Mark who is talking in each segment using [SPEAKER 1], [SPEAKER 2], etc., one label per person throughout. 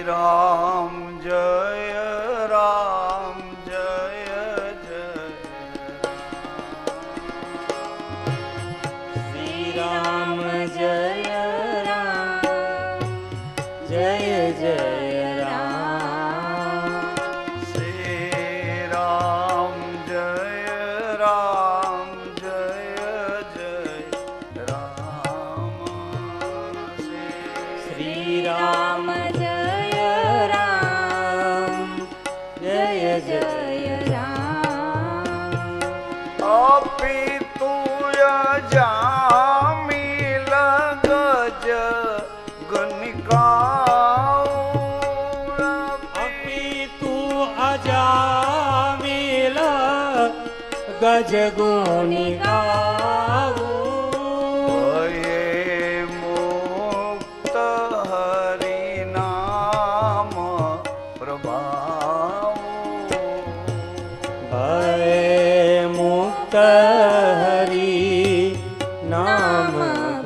[SPEAKER 1] राम जय राम जय जय
[SPEAKER 2] श्री राम जय राम जय जय राम
[SPEAKER 1] श्री राम जय राम जय जय राम
[SPEAKER 2] श्री राम जय राम जय जय राम
[SPEAKER 1] अपि तु जामिल गज
[SPEAKER 2] अपि तु अजामिल गज गुणिकाऊ
[SPEAKER 1] मुक्त हरि नाम प्रभाव
[SPEAKER 2] भय मुक्त हरि नाम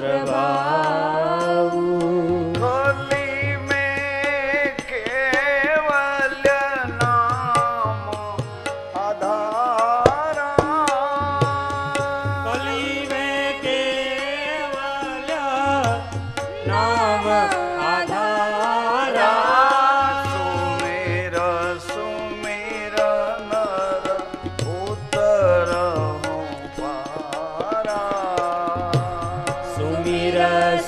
[SPEAKER 2] प्रभाऊ
[SPEAKER 1] कलि में केवल नाम आधारा
[SPEAKER 2] कली में केवल नाम आधारा
[SPEAKER 1] सुमेर सुमेर नर उतरहु पारा
[SPEAKER 2] सुमिर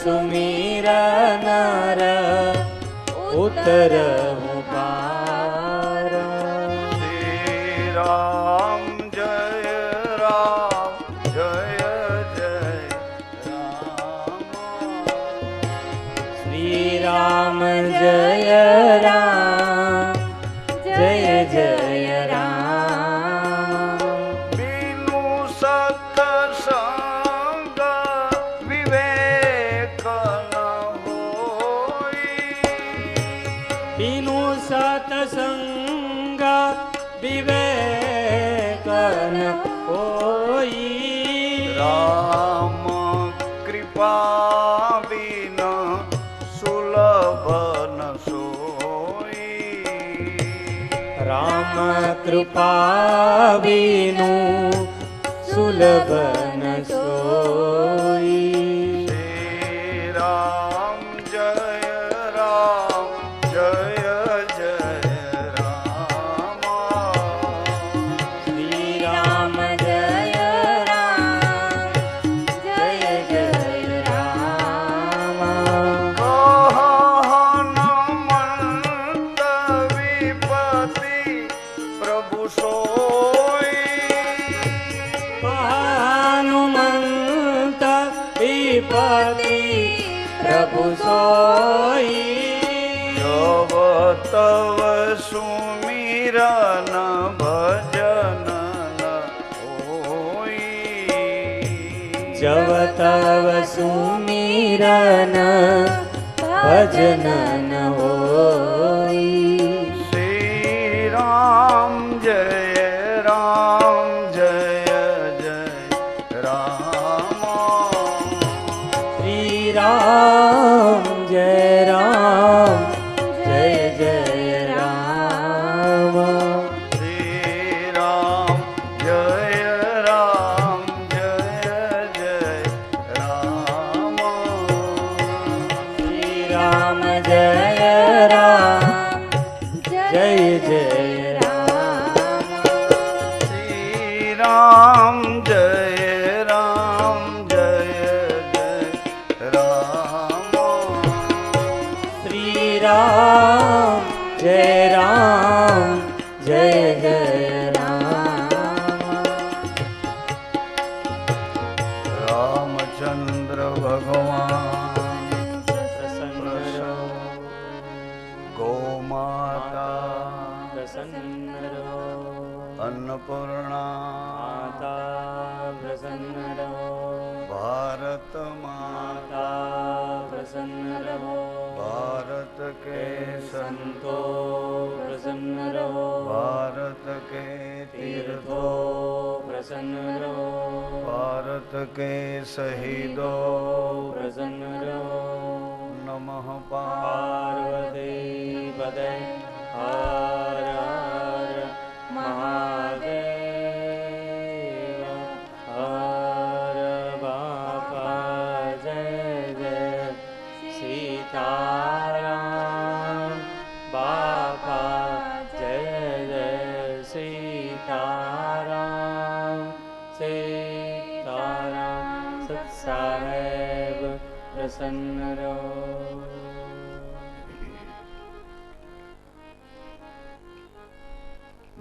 [SPEAKER 2] सुमिर नर उतरहु पारा
[SPEAKER 1] श्री राम जय राम जय जय राम
[SPEAKER 2] श्री राम जय राम जय जय राम
[SPEAKER 1] बिनु सत्संग विवेक न होई
[SPEAKER 2] बिनु सतसंग विवेक न होई
[SPEAKER 1] राम कृपा बिना सुलभ न सोई
[SPEAKER 2] राम कृपा बिनु सुलभ न सोई
[SPEAKER 1] श्री राम जय राम जय जय राम
[SPEAKER 2] श्री राम जय राम जय जय राम
[SPEAKER 1] हनुमंत विपति प्रभु सोई
[SPEAKER 2] हनुमंत विपति प्रभु सोई
[SPEAKER 1] जब तव सुमिरन भजन न होई
[SPEAKER 2] जब तव सुमिरन भजन न होई
[SPEAKER 1] श्री राम जय राम जय जय राम
[SPEAKER 2] श्री राम जय राम जय जय राम
[SPEAKER 1] श्री राम जय राम जय जय राम
[SPEAKER 2] श्री राम जय राम जय जय राम
[SPEAKER 1] श्री राम जय राम जय जय राम
[SPEAKER 2] श्री राम जय राम जय जय राम
[SPEAKER 1] रामचंद्र भगवान
[SPEAKER 2] प्रसन्न रहो
[SPEAKER 1] गौ माता
[SPEAKER 2] प्रसन्न रहो
[SPEAKER 1] अन्नपूर्णा
[SPEAKER 2] माता प्रसन्न रहो
[SPEAKER 1] भारत माता
[SPEAKER 2] माता प्रसन्न रहो
[SPEAKER 1] भारत के
[SPEAKER 2] संतो प्रसन्न रहो
[SPEAKER 1] भारत के
[SPEAKER 2] तीर्थो प्रसन्न रहो
[SPEAKER 1] भारत के शहीदों
[SPEAKER 2] प्रसन्न रहो
[SPEAKER 1] नमः
[SPEAKER 2] पार्वती પદય હર હર મહાદેવ હર બાપા જય જય સીતારામ બાપા જય જય સીતારામ સીતારામ સત સાહેબ પ્રસન્ન રહો.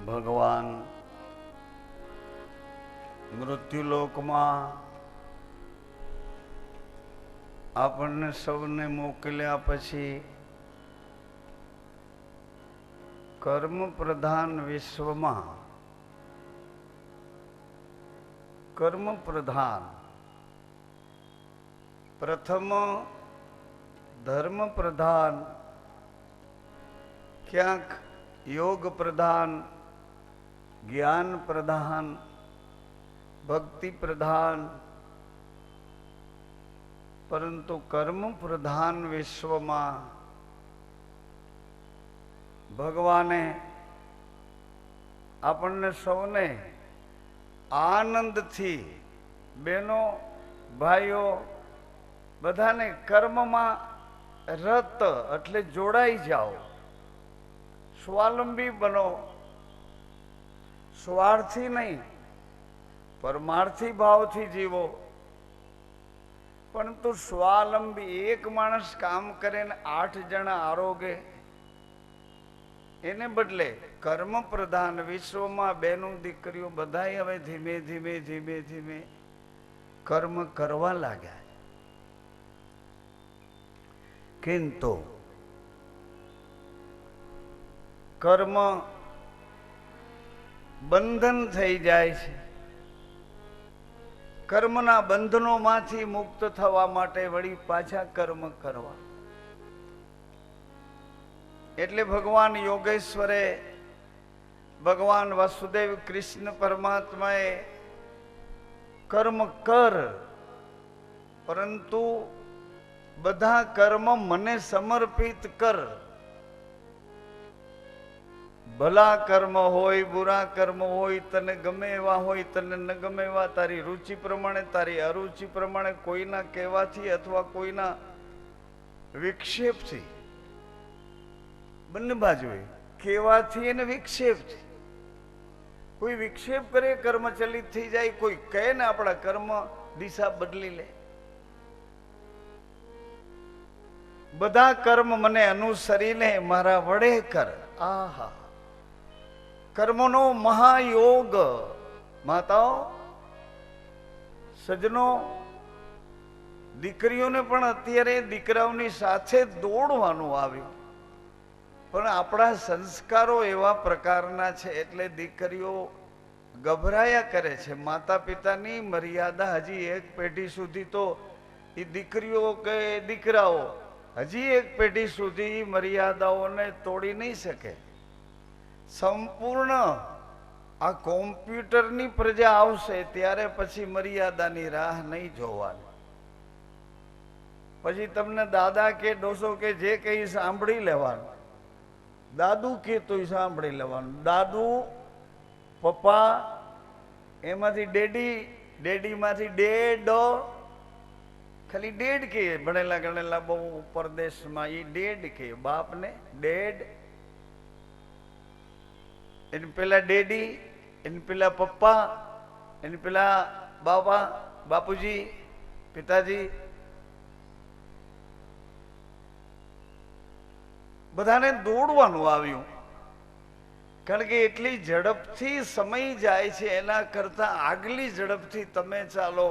[SPEAKER 1] ભગવાન મૃત્યુલોકમાં આપણને સૌને મોકલ્યા પછી કર્મ પ્રધાન વિશ્વમાં કર્મ પ્રધાન પ્રથમ ધર્મ પ્રધાન ક્યાંક યોગ પ્રધાન જ્ઞાન પ્રધાન ભક્તિ પ્રધાન પરંતુ કર્મ પ્રધાન વિશ્વમાં ભગવાને આપણને સૌને આનંદથી બહેનો ભાઈઓ બધાને કર્મમાં રત એટલે જોડાઈ જાઓ, સ્વાવલંબી બનો, સ્વાર્થી નહીં પરમાર્થી ભાવથી જીવો. પરંતુ સ્વાવલંબી એક માણસ કામ કરે ને 8 જણા આરોગે એને બદલે કર્મ પ્રધાન વિશ્વમાં બહેનો દીકરીઓ બધાય હવે ધીમે ધીમે ધીમે ધીમે કર્મ કરવા લાગ્યા. કિંતુ કર્મ બંધન થઈ જાય છે. કર્મના બંધનોમાંથી મુક્ત થવા માટે વળી પાછા કર્મ કરવા. એટલે ભગવાન યોગેશ્વરે ભગવાન વાસુદેવ કૃષ્ણ પરમાત્માએ કર્મ કર પરંતુ બધા કર્મ મને સમર્પિત કર. ભલા કર્મ હોય બુરા કર્મ હોય તને ગમે એવા હોય તને ન ગમે એવા તારી રુચિ પ્રમાણે તારી અરુચિ પ્રમાણે કોઈના કહેવાથી અથવા કોઈના વિક્ષેપથી બંને બાજુએ કહેવાથી અને વિક્ષેપથી કોઈ વિક્ષેપ કરે કર્મ ચલિત થઈ જાય, કોઈ કહે ને આપણા કર્મ દિશા બદલી લે. બધા કર્મ મને અનુસરીને મારા વડે કર. આહા કર્મનો મહાયોગ. માતાઓ સજ્જનો દીકરીઓને પણ અત્યારે દીકરાઓની સાથે દોડવાનું આવ્યું, પણ આપણા સંસ્કારો એવા પ્રકારના છે એટલે દીકરીઓ ગભરાયા કરે છે. માતા પિતાની મર્યાદા હજી એક પેઢી સુધી તો એ દીકરીઓ કે દીકરાઓ હજી એક પેઢી સુધી મર્યાદાઓને તોડી નહીં શકે. સંપૂર્ણ આ કોમ્પ્યુટરની પ્રજા આવશે ત્યારે પછી મર્યાદાની રાહ નહીં જોવાની. પછી તમને દાદા કે ડોસો કે જે કઈ સાંભળી લેવાનું. દાદુ કે તો સાંભળી લેવાનું. દાદુ પપ્પા એમાંથી ડેડી, ડેડીમાંથી ડેડ, ખાલી ડેડ કે ભણેલા ગણેલા બહુ પરદેશમાં એ ડેડ કે બાપને ડેડ, એની પેલા ડેડી, એની પેલા પપ્પા, એની પેલા બાપા બાપુજી પિતાજી. બધાને દોડવાનું આવ્યું કારણ કે એટલી ઝડપથી સમય જાય છે એના કરતા આગલી ઝડપથી તમે ચાલો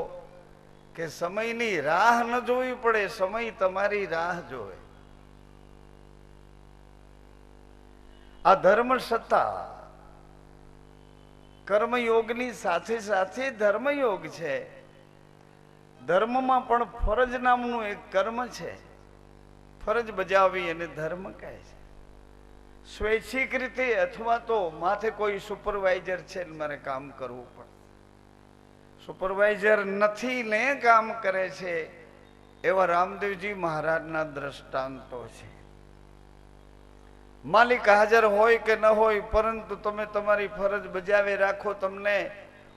[SPEAKER 1] કે સમયની રાહ ન જોવી પડે, સમય તમારી રાહ જોવે. આ ધર્મ સત્તા કર્મયોગની સાથે સાથે ધર્મયોગ છે. ધર્મમાં પણ ફરજ નામનું એક કર્મ છે. ફરજ બજાવવી અને ધર્મ કહે છે. સ્વૈચ્છિક રીતે અથવા તો માથે કોઈ સુપરવાઇઝર છે મારે કામ કરવું પડે, સુપરવાઇઝર નથી ને કામ કરે છે એવા રામદેવજી મહારાજના દ્રષ્ટાંતો છે. માલિક હાજર હોય કે ન હોય, પરંતુ તમે તમારી ફરજ બજાવી રાખો. તમને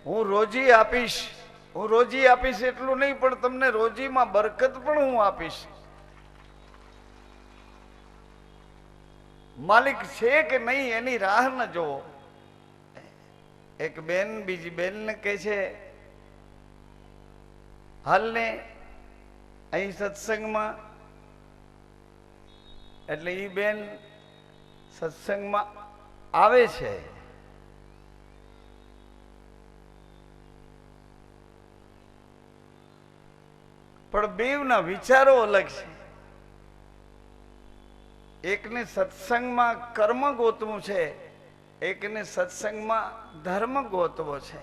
[SPEAKER 1] હું રોજી આપીશ. હું રોજી આપીશ એટલું નહીં, પણ તમને રોજીમાં બરકત પણ હું આપીશ. માલિક છે કે નહીં એની રાહ ન જોવો. એક બેન બીજી બેનને કહે છે, હાલને અહીં સત્સંગમાં. એટલે ઈ બેન સત્સંગમાં આવે છે. પણ બેવના વિચારો અલગ છે. એકને સત્સંગમાં કર્મ ગોતવું છે, એકને સત્સંગમાં ધર્મ ગોતવો છે.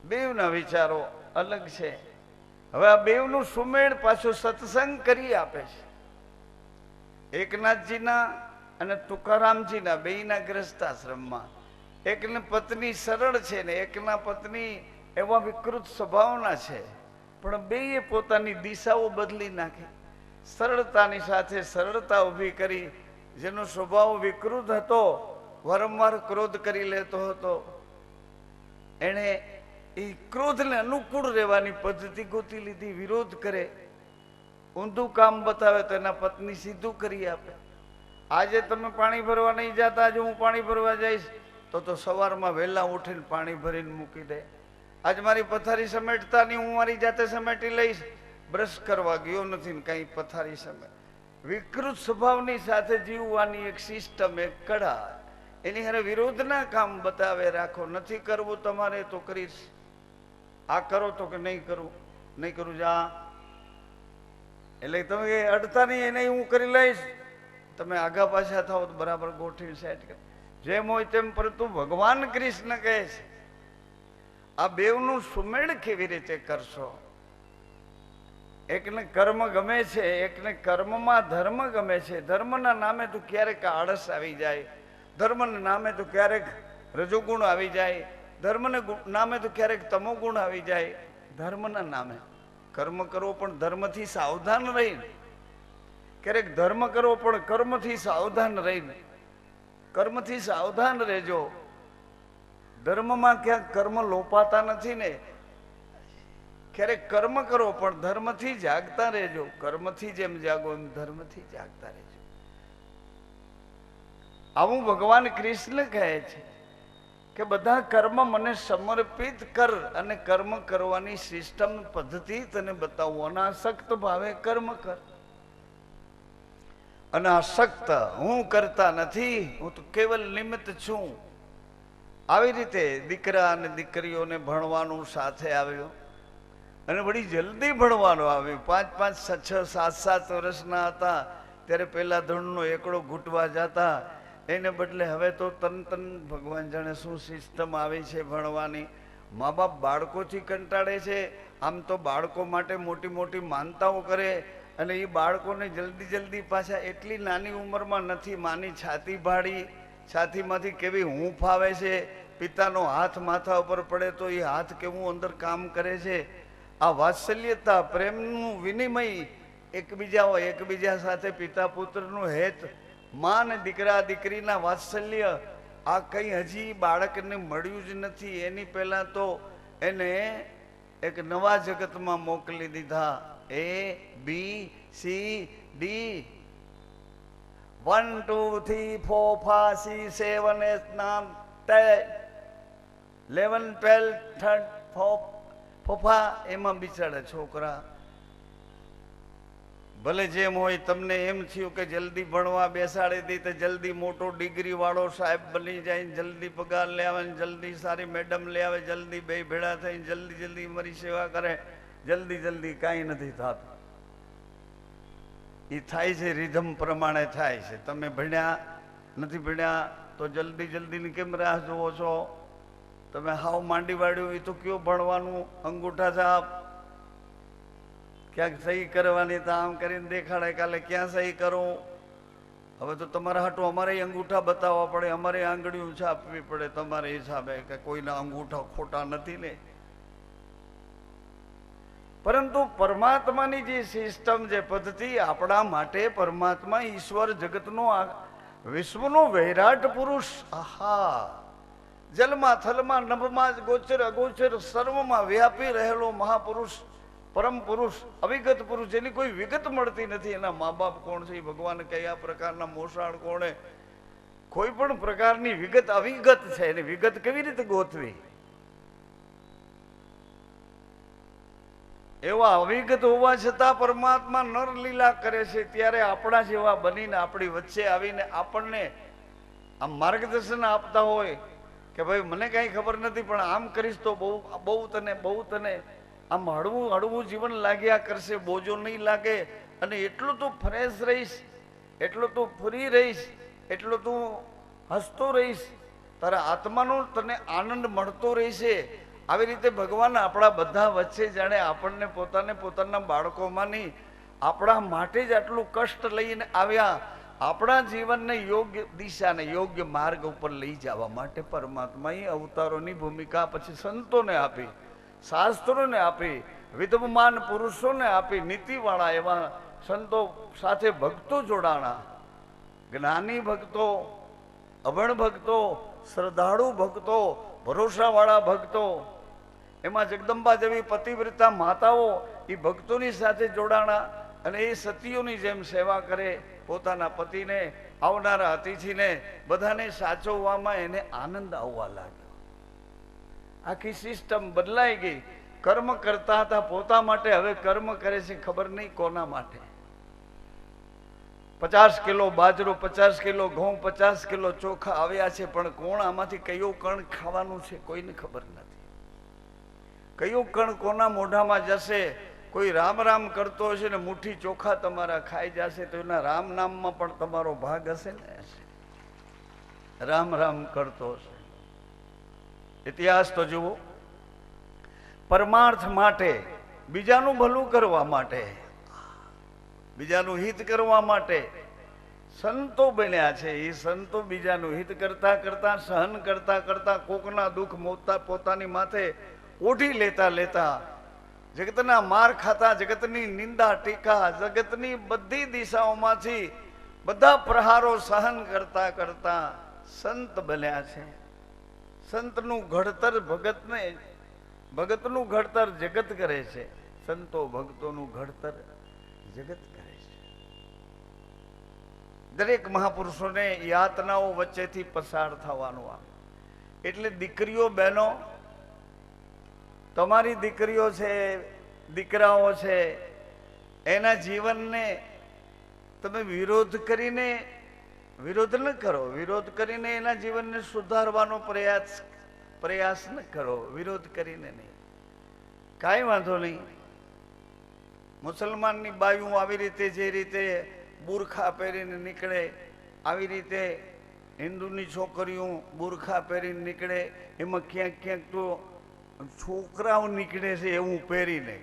[SPEAKER 1] બેવના વિચારો અલગ છે. હવે આ બેવનું સુમેળ પાછું સત્સંગ કરી આપે છે. એકનાથજીના અને તુકારામજીના બેયના ગ્રસ્તાશ્રમમાં એકને પત્ની સરળ છે ને એકના પત્ની એવા વિકૃત સ્વભાવના છે, પણ બેયે પોતાની દિશાઓ બદલી નાખી. સરળતાની સાથે સરળતા ઊભી કરી. જેનો સ્વભાવ વિકૃત હતો, વારંવાર ક્રોધ કરી લેતો હતો, એણે એ ક્રોધને અનુકૂળ રહેવાની પદ્ધતિ ગોતી લીધી. વિરોધ કરે, ઊંધું કામ બતાવે તો એના પત્ની સીધું કરી આપે. આજે તમે પાણી ભરવા નહીં જતા, આજે હું પાણી ભરવા જઈશ, તો સવારમાં વહેલા ઉઠીને પાણી ભરીને મૂકી દે. આજ મારી પથારી સમેટતા નહીં, હું મારી જાતે સમેટી લઈશ. બ્રશ કરવા ગયો નથી ને કઈ પથારી સમેટ. વિકૃત સ્વભાવની સાથે જીવવાની એક સિસ્ટમ, એક કળા. એની હારે વિરોધના કામ બતાવે રાખો. નથી કરવું તમારે તો કરીશ. આ કરો તો કે નહીં કરું, નહીં કરું જા. એટલે તમે અડતા નહીં, એને હું કરી લઈશ. તમે આગા પાછા થાવ તો બરાબર ગોઠવી સેટ કર. જેમ હોય તેમ. પરંતુ ભગવાન કૃષ્ણ કહે છે, આ બેવનું સુમેળ કેવી રીતે કરશો? એકને કર્મ ગમે છે, એકને કર્મમાં ધર્મ ગમે છે. ધર્મના નામે તો ક્યારેક આળસ આવી જાય, ધર્મના નામે તો ક્યારેક રજોગુણ આવી જાય, ધર્મને નામે તો ક્યારેક તમોગુણ આવી જાય. ધર્મના નામે કર્મ કરવો, પણ ધર્મથી સાવધાન રહીને. ક્યારેક ધર્મ કરવો પણ કર્મથી સાવધાન રહીને. કર્મથી સાવધાન રહેજો. ધર્મમાં ક્યાંક કર્મ લોપાતા નથી ને. ક્યારેક કર્મ કરો પણ ધર્મથી જાગતા રહેજો. કર્મથી જેમ જાગો એમ ધર્મથી જાગતા રહેજો. આવું ભગવાન કૃષ્ણ કહે છે કે બધા કર્મ મને સમર્પિત કર અને કર્મ કરવાની સિસ્ટમ પદ્ધતિ તને બતાવું. અનાસક્ત ભાવે કર્મ કર. અનાસક્ત હું કરતા નથી, હું તો કેવલ નિમિત્ત છું. આવી રીતે દીકરા અને દીકરીઓને ભણવાનું સાથે આવ્યો અને બડી જલ્દી ભણવાનું આવ્યું. 5-5, 6-6, 7-7 વર્ષના હતા ત્યારે પેલા ધૂળનો એકડો ઘૂંટવા જતા. એને બદલે હવે તો તન ભગવાન જાણે શું સિસ્ટમ આવી છે ભણવાની. મા બાપ બાળકોથી કંટાળે છે. આમ તો બાળકો માટે મોટી મોટી માનતાઓ કરે અને એ બાળકોને જલ્દી પાછા એટલી નાની ઉંમરમાં નથી માની છાતી ભાડી. છાતીમાંથી કેવી હૂંફ આવે છે. પિતાનો હાથ માથા ઉપર પડે તો એ હાથ કેવું અંદર કામ કરે છે. આ વાત્સલ્યતા, પ્રેમનું વિનિમય એકબીજા સાથે પિતા પુત્રનું હેત, મા ને દીકરા દીકરીના વાત્સલ્ય, આ કંઈ હજી બાળકને મળ્યું જ નથી. એની પહેલા તો એને એક નવા જગતમાં મોકલી દીધા. ABCD 1 2 3 4 5 6 7 8 9 10 11 12 13 ફોફા એમાં બિચારા છોકરા. ભલે જેમ હોય, તમને એમ થયું કે જલ્દી ભણવા બેસાડી દી તો જલ્દી મોટો ડિગ્રી વાળો સાહેબ બની જાય, જલ્દી પગાર લે આવે, જલ્દી સારી મેડમ લે આવે, જલ્દી બે ભેળા થઈને જલ્દી મારી સેવા કરે. જલ્દી કાંઈ નથી થતું. એ થાય છે રિધમ પ્રમાણે થાય છે. તમે ભણ્યા નથી ભણ્યા તો જલ્દીની કેમ રાહ જોવો છો? તમે હાવ માંડી વાળ્યું એ તો કયો ભણવાનું? અંગૂઠા છાપ, ક્યાંક સહી કરવાની તો આમ કરીને દેખાડે, કાલે ક્યાં સહી કરું? હવે તો તમારા હાટું અમારે અંગૂઠા બતાવવા પડે, અમારે આંગળીઓ છાપવી પડે તમારે હિસાબે, કે કોઈના અંગૂઠા ખોટા નથી ને. પરંતુ પરમાત્માની જે સિસ્ટમ, જે પદ્ધતિ આપણા માટે, પરમાત્મા ઈશ્વર જગતનો વિશ્વનો વૈરાટ પુરુષ, આહા, જલમાં થલમાં નભમાં ગોચર અગોચર સર્વમાં વ્યાપી રહેલો મહાપુરુષ, પરમ પુરુષ, અવિગત પુરુષ, જેની કોઈ વિગત મળતી નથી. એના મા બાપ કોણ છે, ભગવાન કયા પ્રકારના મોસાળ કોણે, કોઈ પણ પ્રકારની વિગત અવિગત છે. એની વિગત કેવી રીતે ગોતવી? એવા અવિગત હોવા છતાં પરમાત્મા નર લીલા કરે છે. ત્યારે આપણા જેવા બનીને આપણી વચ્ચે આવીને આપણને આ માર્ગદર્શન આપતા હોય કે ભાઈ મને કઈ ખબર નથી પણ આમ કરીશ તો બહુ તને આમ હળવું હળવું જીવન લાગ્યા કરશે, બોજો નહીં લાગે, અને એટલું તું ફ્રેશ રહીશ, એટલું તું ફ્રી રહીશ, એટલું તું હસતો રહીશ, તારા આત્માનો તને આનંદ મળતો રહેશે. આવી રીતે ભગવાન આપણા બધા વચ્ચે જાણે આપણને પોતાને પોતાના બાળકોમાંની આપણા માટે જ આટલું કષ્ટ લઈને આવ્યા, આપણા જીવનને યોગ્ય દિશાને યોગ્ય માર્ગ ઉપર લઈ જવા માટે પરમાત્માએ અવતારોની ભૂમિકા પછી સંતોને આપી, શાસ્ત્રોને આપી, વિદ્યમાન પુરુષોને આપી, નીતિવાળા એવા સંતો સાથે ભક્તો જોડાણા, જ્ઞાની ભક્તો, અભણ ભક્તો, શ્રદ્ધાળુ ભક્તો, ભરોસાવાળા ભક્તો, એમાં જગદંબા જેવી પતિવ્રતા માતાઓ એ ભક્તોની સાથે જોડાણા અને એ સતીઓની જેમ સેવા કરે, પોતાના પતિને, આવનારા અતિથિને, બધાને સાચવવામાં એને આનંદ આવવા લાગ્યો. આખી સિસ્ટમ બદલાઈ ગઈ. કર્મ કરતા હતા પોતા માટે, હવે કર્મ કરે છે ખબર નહીં કોના માટે. 50 કિલો બાજરો, 50 કિલો ઘઉં, 50 કિલો ચોખા આવ્યા છે, પણ કોણ આમાંથી કયું કણ ખાવાનું છે કોઈને ખબર નથી. કયું કણ કોના મોઢામાં જશે? કોઈ રામ રામ કરતો હશે ને મુઠ્ઠી ચોખા તમારા ખાઈ જશે તો એના રામ નામમાં પણ તમારો ભાગ હશે ને. રામ રામ કરતો હશે. ઇતિહાસ તો જુઓ. પરમાર્થ માટે, બીજાનું ભલું કરવા માટે, બીજાનું હિત કરવા માટે સંતો બન્યા છે. એ સંતો બીજાનું હિત કરતા કરતા, સહન કરતા કરતા, કોકના દુઃખ પોતાની માથે ઓઢી લેતા લેતા, જગતના માર ખાતા, જગતની નિંદા ટીકા, જગતની બધી દિશાઓમાંથી બધા પ્રહારો સહન કરતા કરતા સંત બન્યા છે. સંતનું ઘડતર ભગતને, ભગતનું ઘડતર જગત કરે છે. સંતો ભક્તોનું ઘડતર જગત કરે છે. દરેક મહાપુરુષોને યાતનાઓ વચ્ચેથી પસાર થવાનું આવે. એટલે દીકરીઓ, બહેનો, તમારી દીકરીઓ છે, દીકરાઓ છે, એના જીવનને તમે વિરોધ કરીને, વિરોધ ન કરો, વિરોધ કરીને એના જીવનને સુધારવાનો પ્રયાસ ન કરો, વિરોધ કરીને નહીં. કાંઈ વાંધો નહીં. મુસલમાનની બાયું આવી રીતે, જે રીતે બુરખા પહેરીને નીકળે, આવી રીતે હિન્દુની છોકરીઓ બુરખા પહેરીને નીકળે, એમાં ક્યાંક ક્યાંક તો છોકરાઓ નીકળે છે એવું પહેરીને.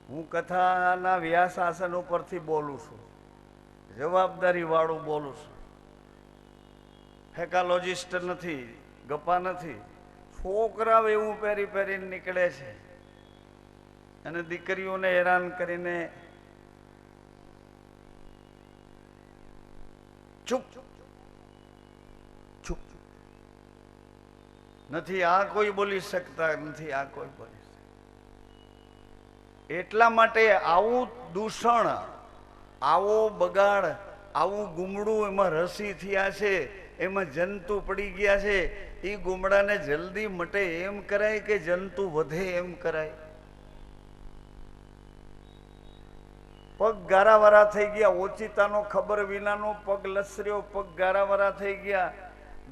[SPEAKER 1] હું કથાના વ્યાસાસન ઉપરથી બોલું છું, જવાબદારી વાળું બોલું છું, ફેકાલોજિસ્ટ નથી, ગપા નથી. છોકરાઓ એવું પહેરીને નીકળે છે અને દીકરીઓને હેરાન કરીને ચૂપ ચૂપ નથી. આ કોઈ બોલી શકતા નથી, આ કોઈ બોલી શકતા. એટલા માટે આવું દૂષણ, આવો બગાડ, આવું ગુમડું એમાં રસી થયા છે, એમાં જંતુ પડી ગયા છે. એ ગુમડાને જલ્દી મટે એમ કરાય કે જંતુ વધે એમ કરાય? પગ ગારાવાળા થઈ ગયા, ઓચિતાનો ખબર વિનાનો પગ લસર્યો, પગ ગારાવાળા થઈ ગયા.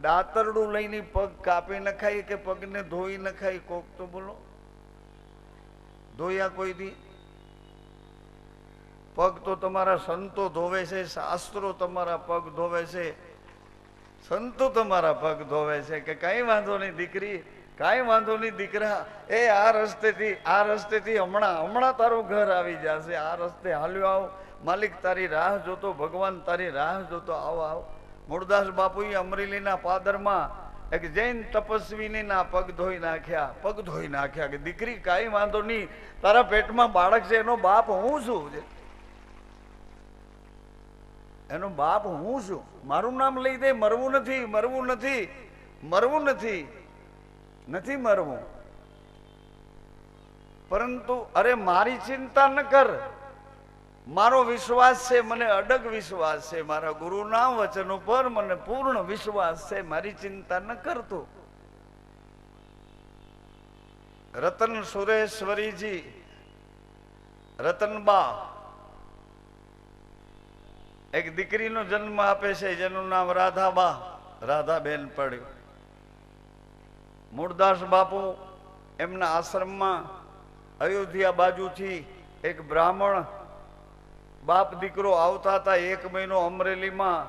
[SPEAKER 1] દાતરડું લઈને પગ કાપી નખાય કે પગને ધોઈ નખાય? કોક તો બોલો, ધોયા કોઈ દી? પગ તો તમારા સંતો ધોવે છે, શાસ્ત્રો તમારા પગ ધોવે છે, સંતો તમારા પગ ધોવે છે. કે કઈ વાંધો નહીં દીકરી, કાંઈ વાંધો નહીં દીકરા, એ આ રસ્તેથી હમણાં તારું ઘર આવી જશે, આ રસ્તે હાલ્યો આવ, માલિક તારી રાહ જોતો, ભગવાન તારી રાહ જોતો, આવ આવ. મૂળદાસ બાપુએ અમરેલીના પાદરમાં એક જૈન તપસ્વીને ના પગ ધોઈ નાખ્યા કે દીકરી કાંઈ વાંધો નહીં, તારા પેટમાં બાળક છે, એનો બાપ હું છું, એનો બાપ હું છું, મારું નામ લઈ દે, મરવું નથી, મરવું નથી, મરવું નથી, નથી મરવું, પરંતુ અરે મારી ચિંતા ન કર, મારો વિશ્વાસ છે, મને અડગ વિશ્વાસ છે, મારા ગુરુના વચન ઉપર મને પૂર્ણ વિશ્વાસ છે, મારી ચિંતા ન કરતો. રતન સુરેશ્વરીજી, રતનબા એક દીકરીનો જન્મ આપે છે, જેનું નામ રાધાબા, રાધાબેન પડ્યું. મૂળદાસ બાપુ એમના આશ્રમમાં અયોધ્યા બાજુથી એક બ્રાહ્મણ બાપ દીકરો આવતા હતા. 1 મહિનો અમરેલીમાં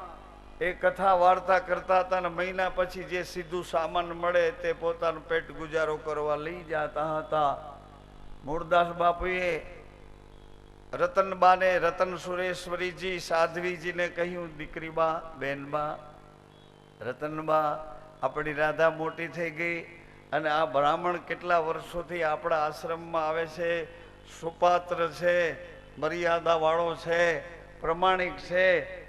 [SPEAKER 1] એ કથા વાર્તા કરતા હતા, અને મહિના પછી જે સીધું સામાન મળે તે પોતાનું પેટ ગુજારો કરવા લઈ જતા હતા. મૂળદાસ બાપુએ રતનબાને, રતન સુરેશ્વરીજી સાધ્વીજીને કહ્યું, દીકરી બા, બેનબા, રતનબા, આપણી રાધા મોટી થઈ ગઈ, અને આ બ્રાહ્મણ કેટલા વર્ષોથી આપણા આશ્રમમાં આવે છે, સુપાત્ર છે, મર્યાદા વાળો છે, પ્રમાણિક છે,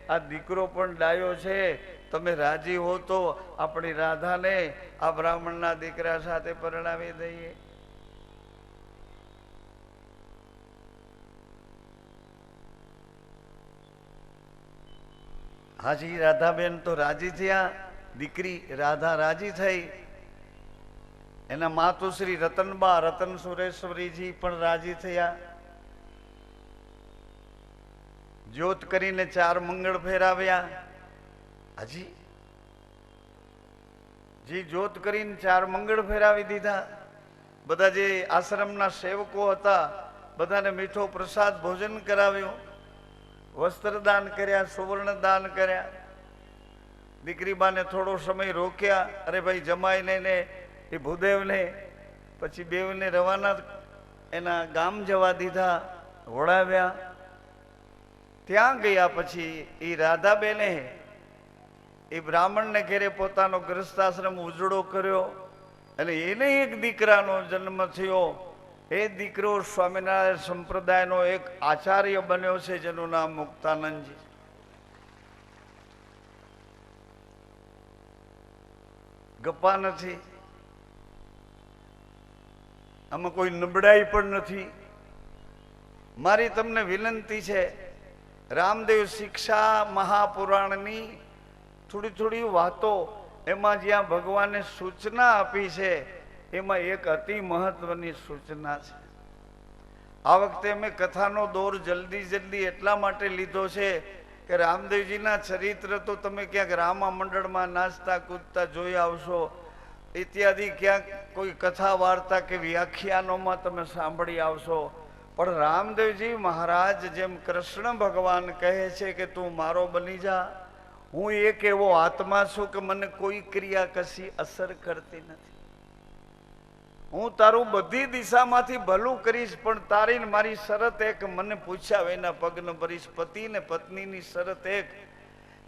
[SPEAKER 1] આ દીકરો પણ ડાયો છે, તમે રાજી હો તો આપણી રાધાને આ બ્રાહ્મણના દીકરા સાથે પરણાવી દઈએ. હાજી રાધાબેન તો રાજી થયા, દીકરી રાધા રાજી થઈ, એના માતુશ્રી રતનબા, રતન સુરેશ્વરીજી પણ રાજી થયા. જ્યોત કરીને 4 મંગળ ફેરાવ્યા. હાજી જી, જ્યોત કરીને 4 મંગળ ફેરાવી દીધા. બધા જે આશ્રમના સેવકો હતા બધાને મીઠો પ્રસાદ ભોજન કરાવ્યો, વસ્ત્રદાન કર્યા, સુવર્ણ દાન કર્યા. દીકરી બાને થોડો સમય રોક્યા, અરે ભાઈ જમાઈને ને એ ભૂદેવને, પછી બેવને રવાના એના ગામ જવા દીધા, વળાવ્યા. ત્યાં ગયા પછી એ રાધાબેને એ બ્રાહ્મણને ઘેરે પોતાનો ગ્રસ્તાશ્રમ ઉજળો કર્યો, અને એને એક દીકરાનો જન્મ થયો. એ દીકરો સ્વામિનારાયણ સંપ્રદાયનો એક આચાર્ય બન્યો છે, જેનું નામ મુક્તાનંદજી. ગપ્પા નથી, આમાં કોઈ નબળાઈ પણ નથી. મારી તમને વિનંતી છે, રામદેવ શિક્ષા મહાપુરાણની થોડી થોડી વાતો એમાં જ્યાં ભગવાને સૂચના આપી છે, એમાં એક અતિ મહત્વની સૂચના છે. આ વખતે મેં કથાનો દોર જલ્દી એટલા માટે લીધો છે કે રામદેવજીના ચરિત્ર તો તમે ક્યાંક રામા મંડળમાં નાચતા કૂદતા જોઈ આવશો, ઇત્યાદિ ક્યાંક કોઈ કથા વાર્તા કે વ્યાખ્યાનોમાં તમે સાંભળી આવશો. પણ રામદેવજી મહારાજ જેમ કૃષ્ણ ભગવાન કહે છે કે તું મારો બની જા, હું એક એવો આત્મા છું કે મને કોઈ ક્રિયા કશી અસર કરતી નથી, હું તારું બધી દિશામાંથી ભલું કરીશ, પણ તારી ને મારી શરત એક, મને પૂછ્યા વિના પગ ન ભરીશ. પતિ ને પત્નીની શરત એક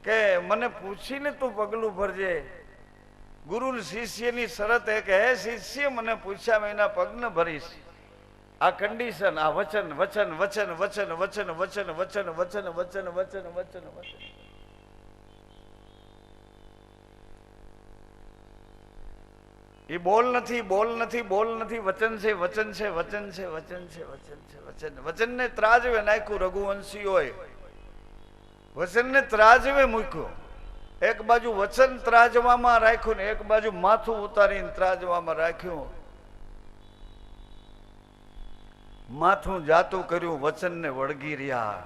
[SPEAKER 1] કે મને પૂછીને તું પગલું ભરજે. ગુરુ શિષ્યની શરત એક, હે શિષ્ય મને પૂછ્યા વિના પગ ન ભરીશ. આ કન્ડિશન, આ વચન વચન વચન વચન વચન વચન વચન વચન વચન વચન વચન વચન એ બોલ નથી, બોલ નથી, બોલ નથી, વચન છે, વચન છે, વચન છે, વચન છે, વચન છે, વચન. વચનને ત્રાજવે નાખ્યું રઘુવંશીઓએ, વચનને ત્રાજવે મૂક્યું. એક બાજુ વચન ત્રાજવામાં રાખ્યું ને એક બાજુ માથું ઉતારીને ત્રાજવામાં રાખ્યું. માથું જાતું કર્યું, વચનને વળગી રહ્યા.